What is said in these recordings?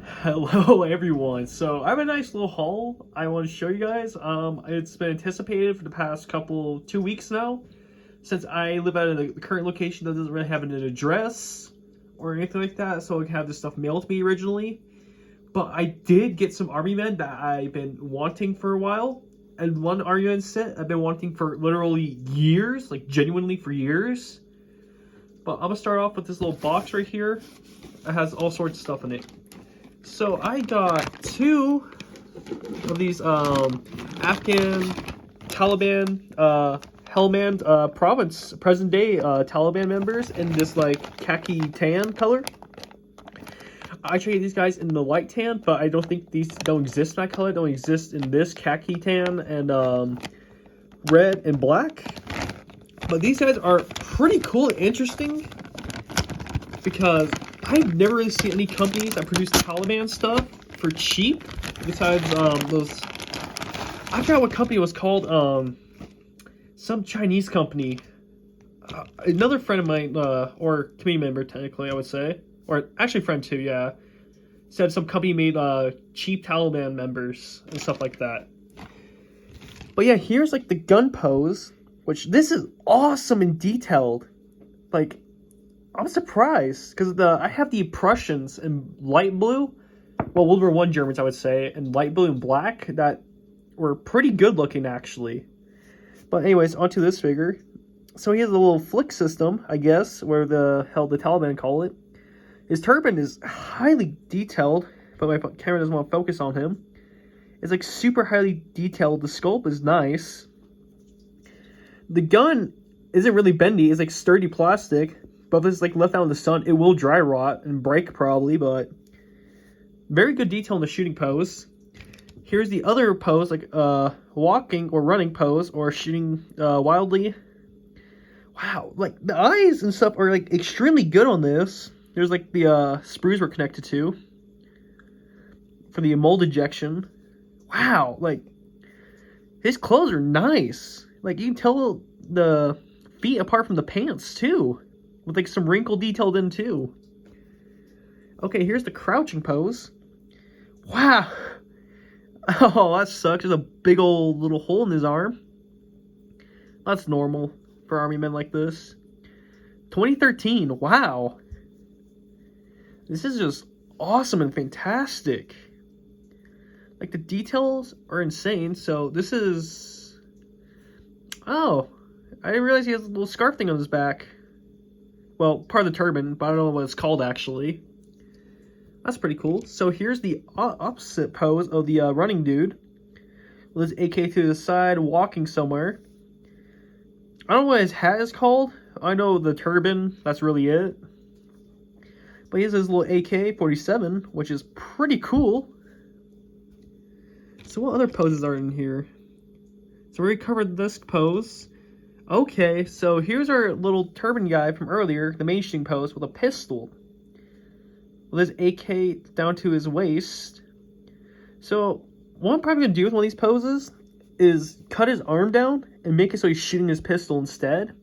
Hello everyone. So I have a nice little haul I want to show you guys. It's been anticipated for the past 2 weeks now, since I live at the current location that doesn't really have an address or anything like that, so I can have this stuff mailed to me originally. But I did get some Army Men that I've been wanting for a while, and one Army Men set I've been wanting for literally years, like genuinely for years. But I'm gonna start off with this little box right here. It has all sorts of stuff in it. So I got two of these Afghan Taliban Helmand province present day Taliban members in this like khaki tan color. I tried these guys in the light tan, but I don't think these don't exist in that color. They don't exist in this khaki tan and red and black. But these guys are pretty cool and interesting because I've never really seen any companies that produce Taliban stuff for cheap. Besides those, I forgot what company it was called. Some Chinese company. Another friend of mine, or community member, technically, I would say, or actually friend too, yeah, said some company made cheap Taliban members and stuff like that. But yeah, here's like the gun pose, which this is awesome and detailed. Like, I'm surprised because I have the Prussians in light blue, well, World War I Germans, I would say, in light blue and black that were pretty good looking actually. But anyways, onto this figure. So he has a little flick system, I guess, where the hell the Taliban call it. His turban is highly detailed, but my camera doesn't want to focus on him. It's like super highly detailed. The sculpt is nice. The gun isn't really bendy. It's like sturdy plastic. But if it's like left out in the sun, it will dry rot and break probably, but very good detail in the shooting pose. Here's the other pose, like walking or running pose or shooting wildly. Wow, like the eyes and stuff are like extremely good on this. There's like the sprues were connected to for the mold ejection. Wow, like his clothes are nice. Like you can tell the feet apart from the pants too. With like some wrinkle detailed in too. Okay, here's the crouching pose. Wow. Oh, that sucks. There's a big old little hole in his arm. That's normal for army men like this. 2013. Wow. This is just awesome and fantastic. Like the details are insane. So this is... Oh, I didn't realize he has a little scarf thing on his back. Well, part of the turban, but I don't know what it's called actually. That's pretty cool. So here's the opposite pose of the running dude. With his AK to the side, walking somewhere. I don't know what his hat is called. I know the turban, that's really it. But he has his little AK-47, which is pretty cool. So what other poses are in here? So we already covered this pose. Okay, so here's our little turban guy from earlier, the main shooting pose, with a pistol. With his AK down to his waist. So, what I'm probably going to do with one of these poses is cut his arm down and make it so he's shooting his pistol instead.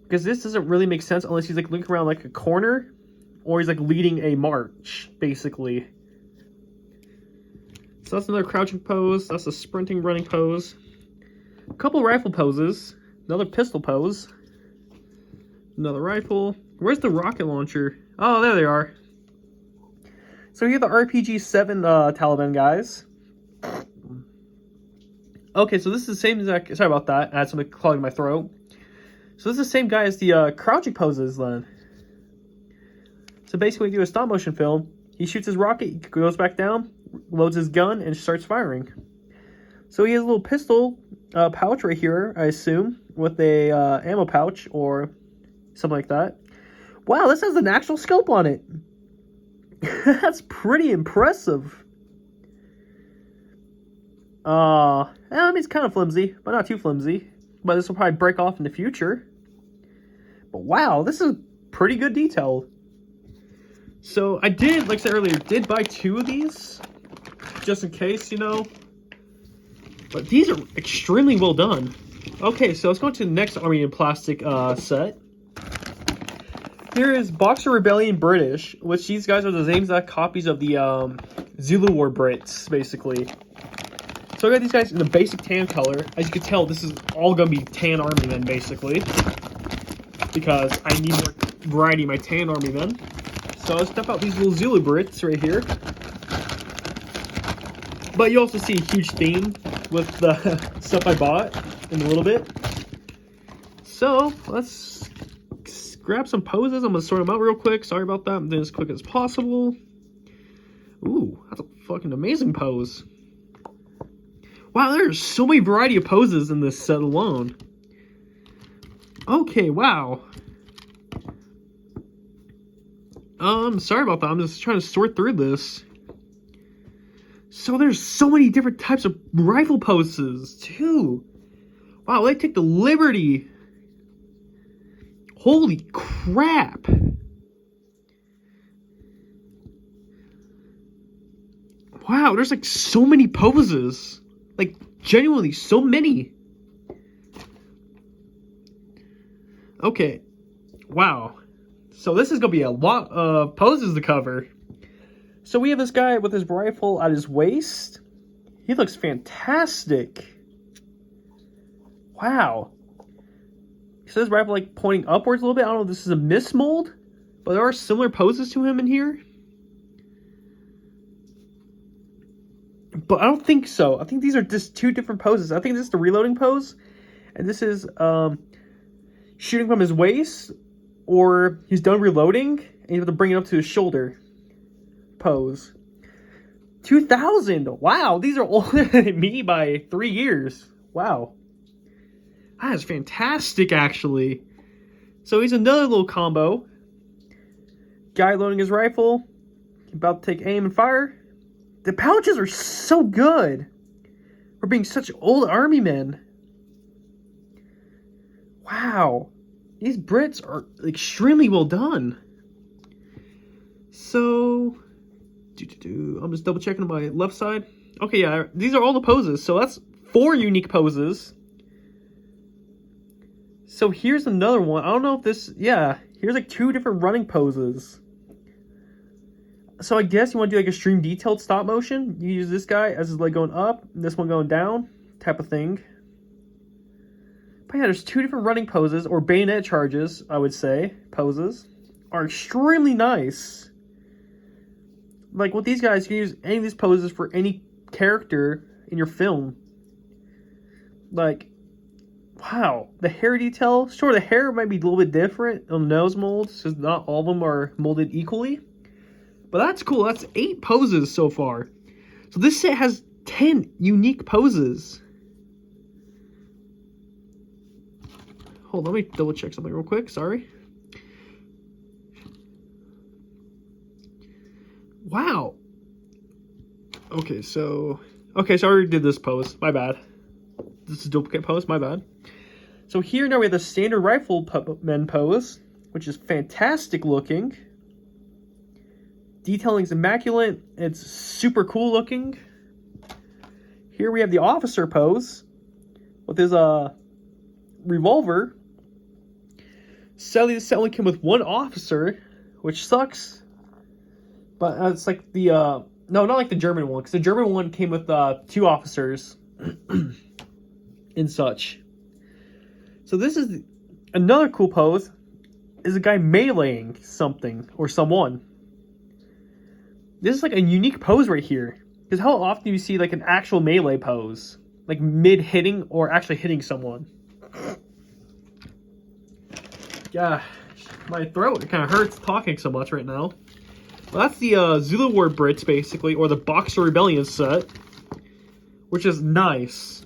Because this doesn't really make sense unless he's like looking around like a corner, or he's like leading a march, basically. So that's another crouching pose, that's a sprinting running pose. A couple rifle poses. Another pistol pose. Another rifle. Where's the rocket launcher? Oh, there they are. So here are the RPG-7 Taliban guys. Okay, so this is the same exact... Sorry about that. I had something clogging my throat. So this is the same guy as the crouching poses then. So basically, when you do a stop-motion film, he shoots his rocket, he goes back down, loads his gun, and starts firing. So he has a little pistol pouch right here, I assume, with a ammo pouch or something like that. Wow, this has an actual scope on it. That's pretty impressive. I mean, it's kind of flimsy, but not too flimsy. But this will probably break off in the future. But wow, this is pretty good detail. So I did, like I said earlier, did buy two of these. Just in case, you know. But these are extremely well done. Okay, so let's go to the next Army in Plastic set. here is Boxer Rebellion British, which these guys are the same exact copies of the Zulu War Brits, basically. So I got these guys in the basic tan color. As you can tell, this is all gonna be tan army men, basically, because I need more variety in my tan army men. So I'll step out these little Zulu Brits right here. But you also see a huge theme with the stuff I bought in a little bit. So let's grab some poses. I'm gonna sort them out real quick. Sorry about that. I'm doing as quick as possible. Ooh, that's a fucking amazing pose. Wow, there's so many variety of poses in this set alone. Okay, wow. Sorry about that. I'm just trying to sort through this. So there's so many different types of rifle poses, too. Wow, they take the liberty. Holy crap. Wow, there's like so many poses. Like, genuinely, so many. Okay. Wow. So this is going to be a lot of poses to cover. So we have this guy with his rifle at his waist. He looks fantastic. Wow. So his rifle like pointing upwards a little bit. I don't know if this is a mismold, but there are similar poses to him in here. But I don't think so. I think these are just two different poses. I think this is the reloading pose, and this is shooting from his waist, or he's done reloading, and you have to bring it up to his shoulder pose. 2000. Wow, these are older than me by 3 years. Wow. That is fantastic, actually. So he's another little combo. Guy loading his rifle, about to take aim and fire. The pouches are so good for being such old army men. Wow. These Brits are extremely well done. So, I'm just double checking on my left side. Okay, yeah, these are all the poses. So that's 4 unique poses. So here's another one. I don't know if this, yeah, here's like 2 different running poses. So I guess you want to do like extreme detailed stop motion. You use this guy as his leg going up, and this one going down, type of thing. But yeah, there's 2 different running poses, or bayonet charges, I would say, poses, are extremely nice. Like with these guys, you can use any of these poses for any character in your film. Like, wow, the hair detail, sure, the hair might be a little bit different on the nose molds, because not all of them are molded equally. But that's cool. That's 8 poses so far. So this set has 10 unique poses. Hold on, let me double check something real quick. Sorry. Wow. Okay, so I already did this pose. My bad. This is a duplicate pose. My bad. So here now we have the standard rifleman pose, which is fantastic looking. Detailing is immaculate. It's super cool looking. Here we have the officer pose with his revolver. Sadly, this set only came with 1 officer, which sucks. But it's like the no, not like the German one, because the German one came with 2 officers and such. So this is another cool pose. Is a guy meleeing something or someone. This is like a unique pose right here. Because how often do you see like an actual melee pose? Like mid-hitting or actually hitting someone? Yeah, my throat kind of hurts talking so much right now. Well, that's the Zulu War Brits, basically, or the Boxer Rebellion set. Which is nice.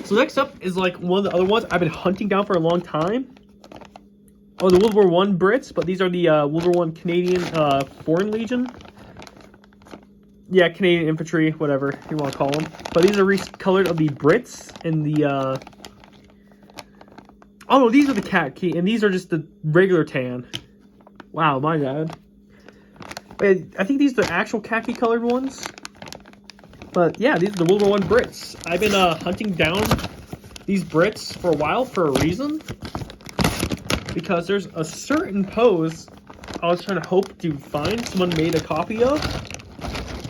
So next up is like one of the other ones I've been hunting down for a long time. Oh, the World War I Brits, but these are the World War I Canadian Foreign Legion. Yeah, Canadian infantry, whatever you want to call them. But these are recolored of the Brits and the, oh no, these are the khaki, and these are just the regular tan. Wow, my bad. But I think these are the actual khaki colored ones. But yeah, these are the World War I Brits. I've been hunting down these Brits for a while for a reason. Because there's a certain pose I was trying to hope to find someone made a copy of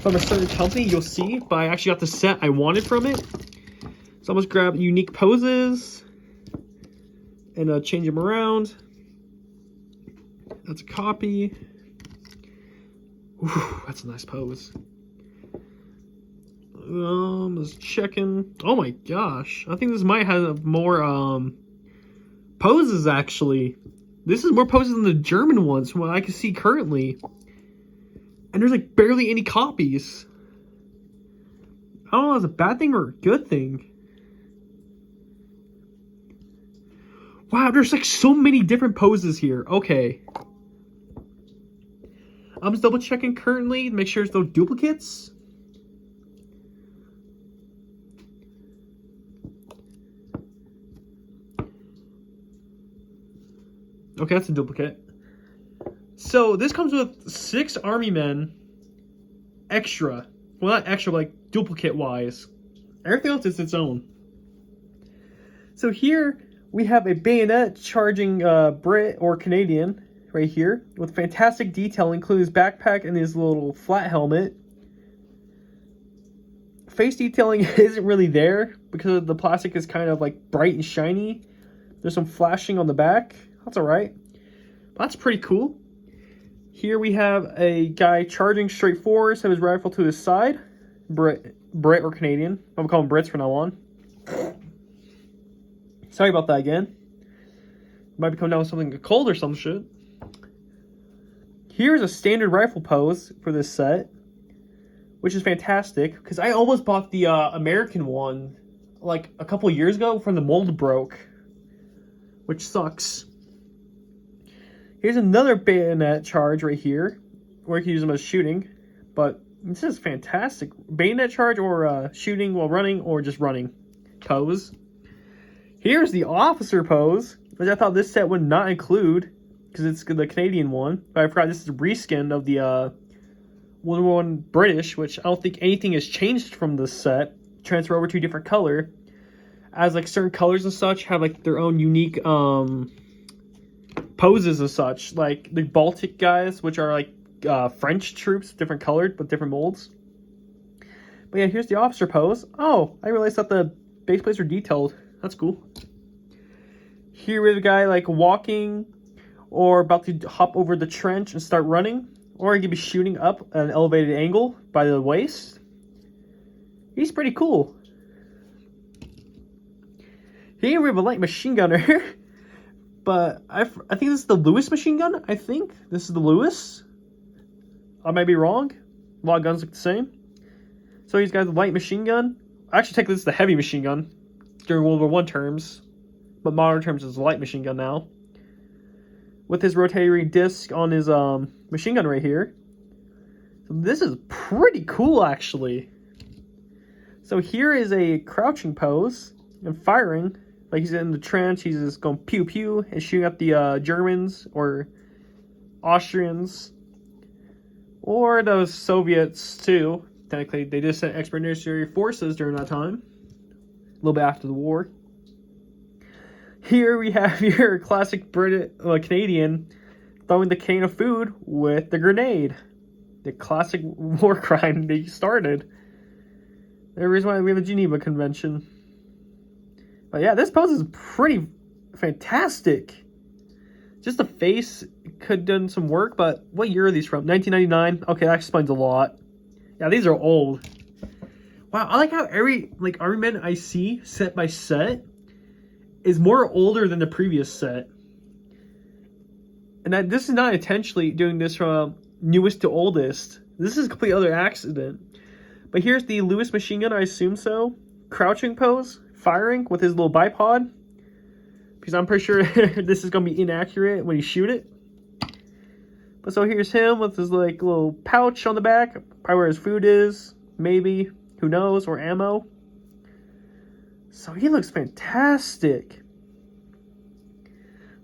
from a certain company. You'll see, but I actually got the set I wanted from it. So I must grab unique poses and change them around. That's a copy. Ooh, that's a nice pose. Just checking. Oh my gosh, I think this might have more poses actually. This is more poses than the German ones from what I can see currently. And there's like barely any copies. I don't know if it's a bad thing or a good thing. Wow, there's like so many different poses here. Okay. I'm just double checking currently to make sure there's no duplicates. Okay, that's a duplicate. So this comes with 6 army men extra. Well, not extra, but like duplicate wise. Everything else is its own. So here we have a bayonet charging Brit or Canadian right here with fantastic detail, including his backpack and his little flat helmet. Face detailing isn't really there because the plastic is kind of like bright and shiny. There's some flashing on the back. That's alright. That's pretty cool. Here we have a guy charging straight forward, have his rifle to his side. Brit or Canadian. I'm gonna call him Brits from now on. Sorry about that again. Might be coming down with something cold or some shit. Here's a standard rifle pose for this set, which is fantastic because I almost bought the American one like a couple years ago from the mold broke, which sucks. Here's another bayonet charge right here, where you can use them as shooting, but this is fantastic. Bayonet charge or shooting while running or just running pose. Here's the officer pose, which I thought this set would not include because it's the Canadian one, but I forgot this is a reskin of the World War I British, which I don't think anything has changed from this set. Transfer over to a different color, as like certain colors and such have like their own unique poses and such, like the Baltic guys, which are like French troops, different colored but different molds. But yeah, here's the officer pose. Oh, I realized that the base plates are detailed. That's cool. Here we have a guy like walking or about to hop over the trench and start running, or he could be shooting up at an elevated angle by the waist. He's pretty cool. Here we have a light machine gunner. But I think this is the Lewis machine gun, I think. This is the Lewis. I might be wrong. A lot of guns look the same. So he's got the light machine gun. I actually take this as the heavy machine gun during World War I terms. But modern terms is a light machine gun now. With his rotary disc on his machine gun right here. So this is pretty cool, actually. So here is a crouching pose and firing. Like he's in the trench, he's just going pew pew and shooting at the Germans or Austrians or those Soviets too. Technically, they just sent expeditionary forces during that time, a little bit after the war. Here we have your classic Canadian throwing the can of food with the grenade, the classic war crime they started. The reason why we have a Geneva Convention. But yeah, this pose is pretty fantastic. Just the face could have done some work, but what year are these from? 1999? Okay, that explains a lot. Yeah, these are old. Wow, I like how every Army Men I see, set by set, is more older than the previous set. And this is not intentionally doing this from newest to oldest. This is a complete other accident. But here's the Lewis machine gun, I assume so. Crouching pose. Firing with his little bipod, because I'm pretty sure this is gonna be inaccurate when you shoot it. But so here's him with his like little pouch on the back, probably where his food is, maybe, who knows, or ammo. So he looks fantastic.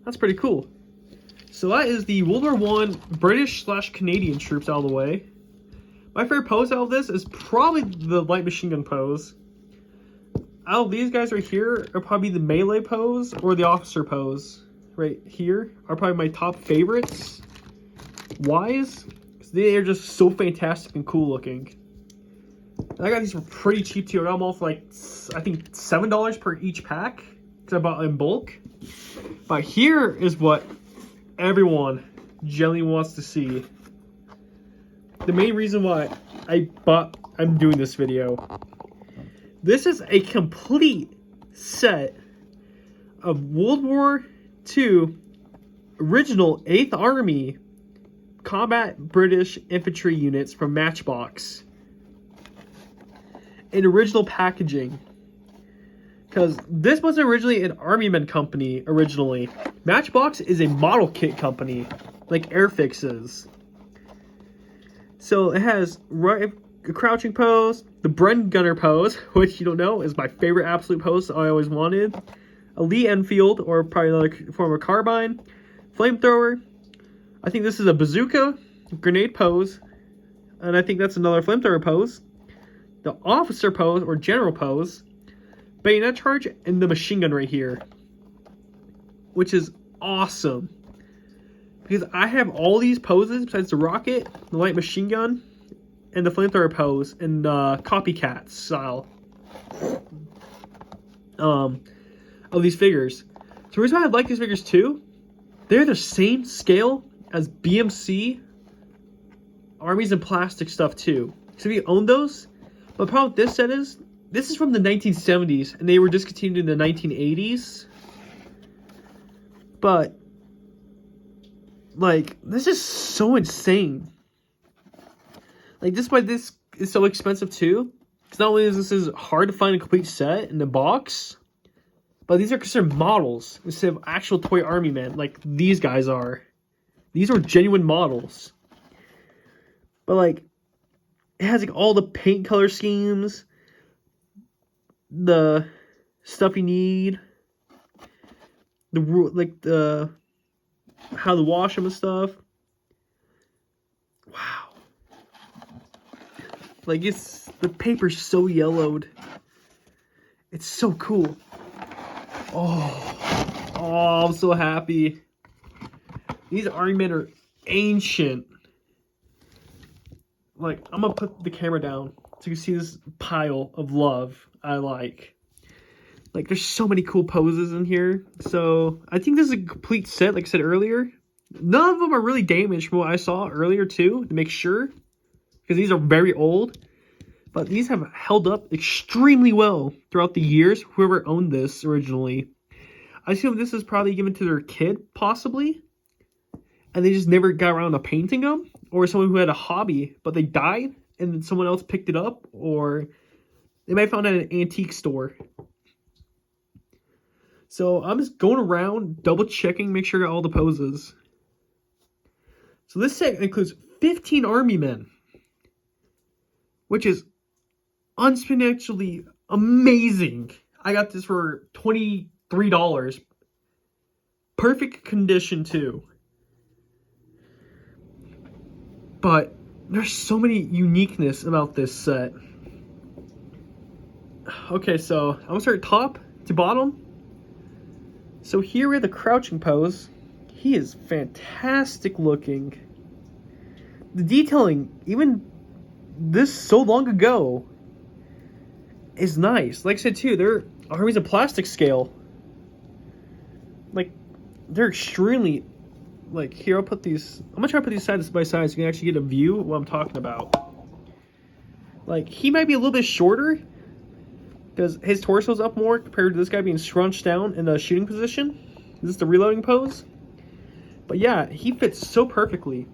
That's pretty cool. So that is the World War I British/Canadian troops out of the way. My favorite pose out of this is probably the light machine gun pose. Out of these guys right here are probably the melee pose or the officer pose right here are probably my top favorites. wise, because they are just so fantastic and cool looking. And I got these for pretty cheap too. I got them all for like, I think $7 per each pack, because I bought in bulk. But here is what everyone generally wants to see. The main reason why I'm doing this video. This is a complete set of World War II original 8th Army combat British infantry units from Matchbox in original packaging. Because this was originally an Army Men company originally. Matchbox is a model kit company, like Airfix is. So it has a crouching pose, the Bren Gunner pose, which you don't know is my favorite absolute pose I always wanted. A Lee Enfield, or probably another form of carbine. Flamethrower. I think this is a bazooka, grenade pose. And I think that's another flamethrower pose. The officer pose, or general pose. Bayonet charge, and the machine gun right here. Which is awesome. Because I have all these poses besides the rocket, the light machine gun, and the flamethrower pose in copycat style of these figures. So the reason why I like these figures too, they're the same scale as BMC Armies and Plastic stuff too. So we own those, but the problem with this set is this is from the 1970s and they were discontinued in the 1980s. But like, this is so insane. Like, this is why this is so expensive too. Because not only is this hard to find a complete set in the box, but these are considered models instead of actual toy Army Men, like these guys are. These are genuine models. But like, it has like all the paint color schemes, the stuff you need, the how to wash them and stuff. Wow. Like, the paper's so yellowed. It's so cool. Oh, I'm so happy. These Army Men are ancient. Like, I'm gonna put the camera down so you can see this pile of love I like. Like, there's so many cool poses in here. So, I think this is a complete set, like I said earlier. None of them are really damaged from what I saw earlier, too, to make sure. Because these are very old. But these have held up extremely well throughout the years. Whoever owned this originally. I assume this is probably given to their kid, possibly. And they just never got around to painting them. Or someone who had a hobby, but they died. And then someone else picked it up. Or they might have found it at an antique store. So I'm just going around, double checking, make sure I got all the poses. So this set includes 15 Army Men. Which is exponentially amazing. I got this for $23. Perfect condition too. But there's so many uniqueness about this set. Okay, so I'm gonna start top to bottom. So here we have the crouching pose. He is fantastic looking. The detailing, even this so long ago, is nice. Like I said too, they're Armies of Plastic scale. Like, they're extremely, like, here I'll put these, I'm gonna try to put these side by side so you can actually get a view of what I'm talking about. Like, he might be a little bit shorter because his torso's up more compared to this guy being scrunched down in the shooting position. This is the reloading pose. But yeah, he fits so perfectly.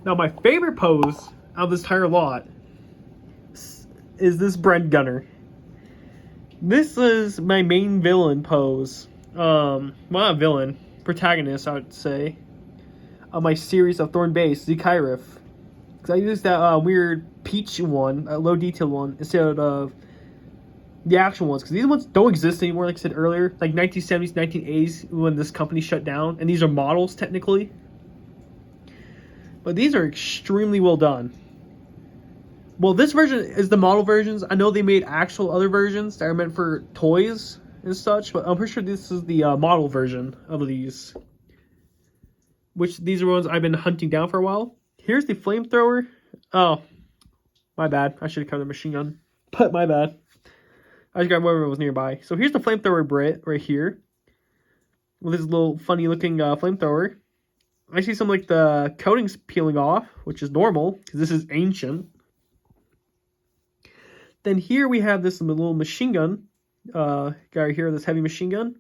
Now my favorite pose out of this entire lot is this Bren Gunner. This is my main villain pose. Well, not villain, protagonist, I would say, of my series of Thorn Base, Zakirif. Because I used that weird peach one, low detail one, instead of the actual ones. Because these ones don't exist anymore, like I said earlier. Like 1970s, 1980s, when this company shut down. And these are models, technically. But these are extremely well done. Well, this version is the model versions. I know they made actual other versions that are meant for toys and such, but I'm pretty sure this is the model version of these. Which these are ones I've been hunting down for a while. here's the flamethrower. Oh, my bad. I should have covered the machine gun. But my bad. I just got whatever was nearby. So here's the flamethrower Brit right here. With this little funny looking flamethrower. I see some like the coatings peeling off, which is normal because this is ancient. Then here we have this little machine gun guy right here, this heavy machine gun.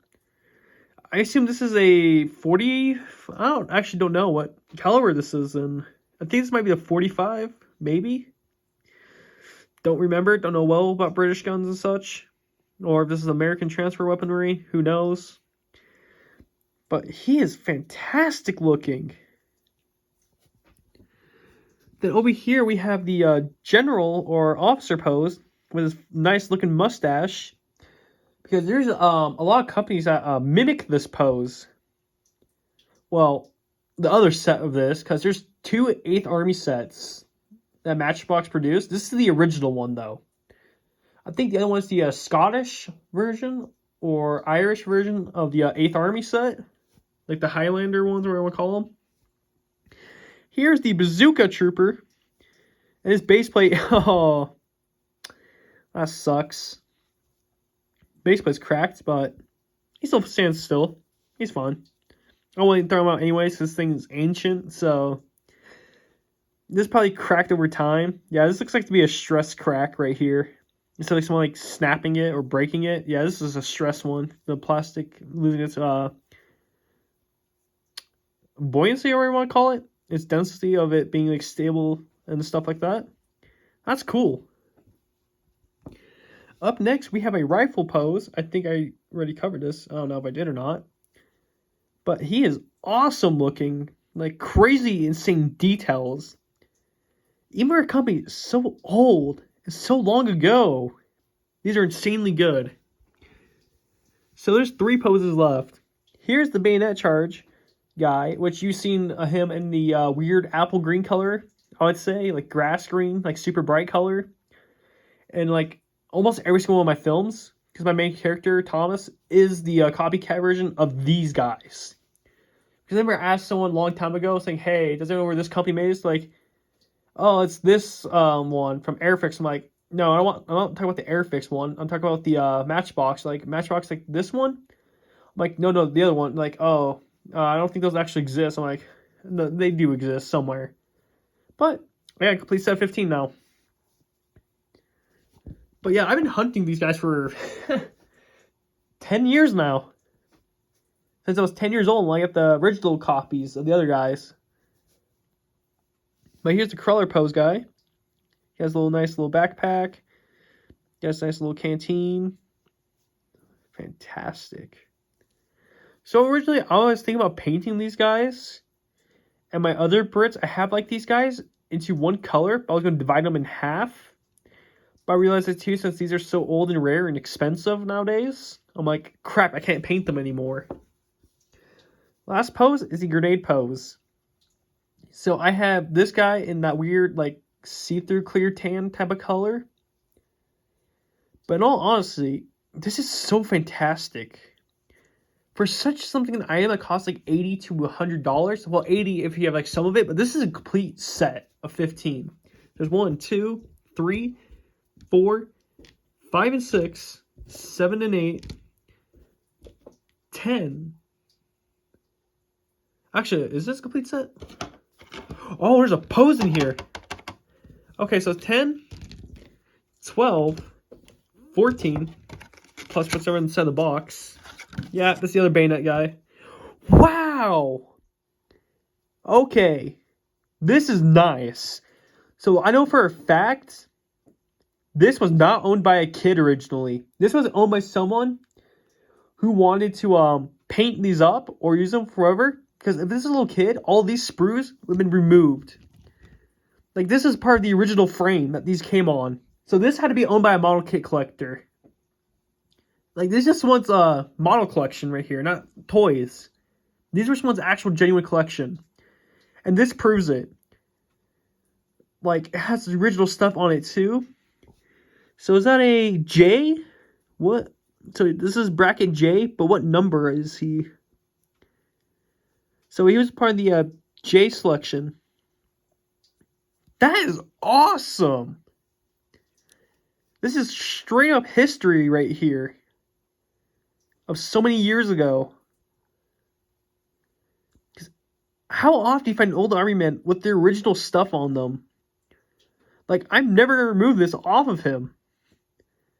I assume this is a 40. I actually don't know what caliber this is in. I think this might be a 45, maybe. Don't remember. Don't know well about British guns and such. Or if this is American transfer weaponry. Who knows? But he is fantastic looking. Then over here we have the general or officer pose with his nice looking mustache. Because there's a lot of companies that mimic this pose. Well, the other set of this, because there's 2 8th Army sets that Matchbox produced. This is the original one, though. I think the other one is the Scottish version or Irish version of the 8th Army set. Like the Highlander ones, whatever you want to call them. Here's the Bazooka Trooper. And his base plate, oh, that sucks. Base plate's cracked, but he still stands still. He's fine. I wouldn't throw him out anyways, because this thing's ancient, so this probably cracked over time. Yeah, this looks like to be a stress crack right here. Instead of like someone like snapping it or breaking it. Yeah, this is a stress one. The plastic losing its buoyancy, or whatever you want to call it. Its density of it being like stable and stuff like that. That's cool. Up next, we have a rifle pose. I think I already covered this. I don't know if I did or not. But he is awesome looking. Like crazy, insane details. Even our company is so old and so long ago. These are insanely good. So there's 3 poses left. Here's the bayonet charge guy, which you've seen him in the weird apple green color, I would say. Like grass green, like super bright color. And like almost every single one of my films, because my main character, Thomas, is the copycat version of these guys. Because I remember I asked someone a long time ago, saying, hey, does anyone know where this company made is? Like, oh, it's this one from Airfix. I'm like, no, I'm not talking about the Airfix one. I'm talking about the Matchbox. Like, Matchbox, like this one? I'm like, no, the other one. Like, oh, I don't think those actually exist. I'm like, no, they do exist somewhere. But, yeah, complete set 15 now. But yeah, I've been hunting these guys for 10 years now. Since I was 10 years old, and I got the original copies of the other guys. But here's the crawler pose guy. He has a nice little backpack. He has a nice little canteen. Fantastic. So originally, I was thinking about painting these guys. And my other Brits, I have like these guys into one color. But I was going to divide them in half. But I realized that too, since these are so old and rare and expensive nowadays. I'm like, crap, I can't paint them anymore. Last pose is the grenade pose. So I have this guy in that weird, like, see-through clear tan type of color. But in all honesty, this is so fantastic. For such something, an item that costs like $80 to $100. Well, $80 if you have like some of it, but this is a complete set of 15. There's 1, 2, 3, 4, 5 and 6, 7 and 8, 10. Actually, is this a complete set? Oh, there's a pose in here. Okay, so 10, 12, 14, plus what's over inside the box. Yeah, that's the other bayonet guy. Wow! Okay. This is nice. So I know for a fact, this was not owned by a kid originally. This was owned by someone who wanted to paint these up or use them forever. Because if this is a little kid, all these sprues would have been removed. Like, this is part of the original frame that these came on. So this had to be owned by a model kit collector. Like, this just wants a model collection right here, not toys. These were someone's actual genuine collection. And this proves it. Like, it has the original stuff on it, too. So is that a J? What? So this is bracket J, but what number is he? So he was part of the J selection. That is awesome. This is straight up history right here of so many years ago. How often do you find an old army man with the original stuff on them? Like, I've never removed this off of him.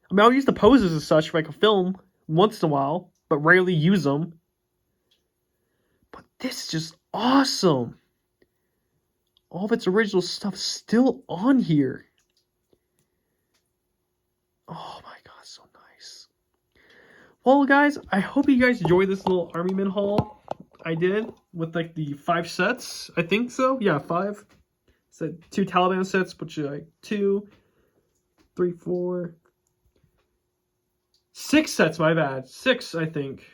I mean, I'll use the poses and such for like a film once in a while, but rarely use them. But this is just awesome. All of its original stuff still on here. Oh my god, so nice. Well, guys, I hope you guys enjoyed this little Army Man haul I did with like the 5 sets. I think so. Yeah, 5. So 2 Taliban sets, which are like 2, 3, 4, 6 sets. My bad. 6, I think.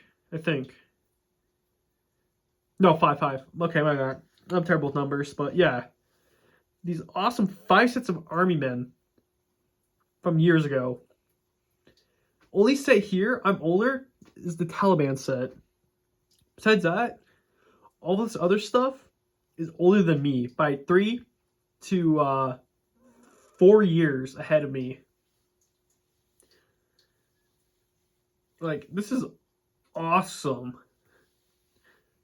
No, 5. Okay, my bad. I'm terrible with numbers, but yeah, these awesome 5 sets of Army Men from years ago. Only set here, I'm older, is the Taliban set. Besides that, all this other stuff is older than me by 3 to 4 years ahead of me. Like, this is awesome.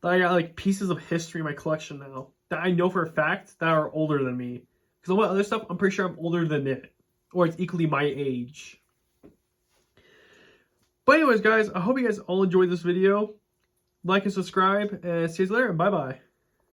I got like pieces of history in my collection now that I know for a fact that are older than me. Because all my other stuff, I'm pretty sure I'm older than it, or it's equally my age. But anyways, guys, I hope you guys all enjoyed this video. Like and subscribe, and see you later. Bye bye.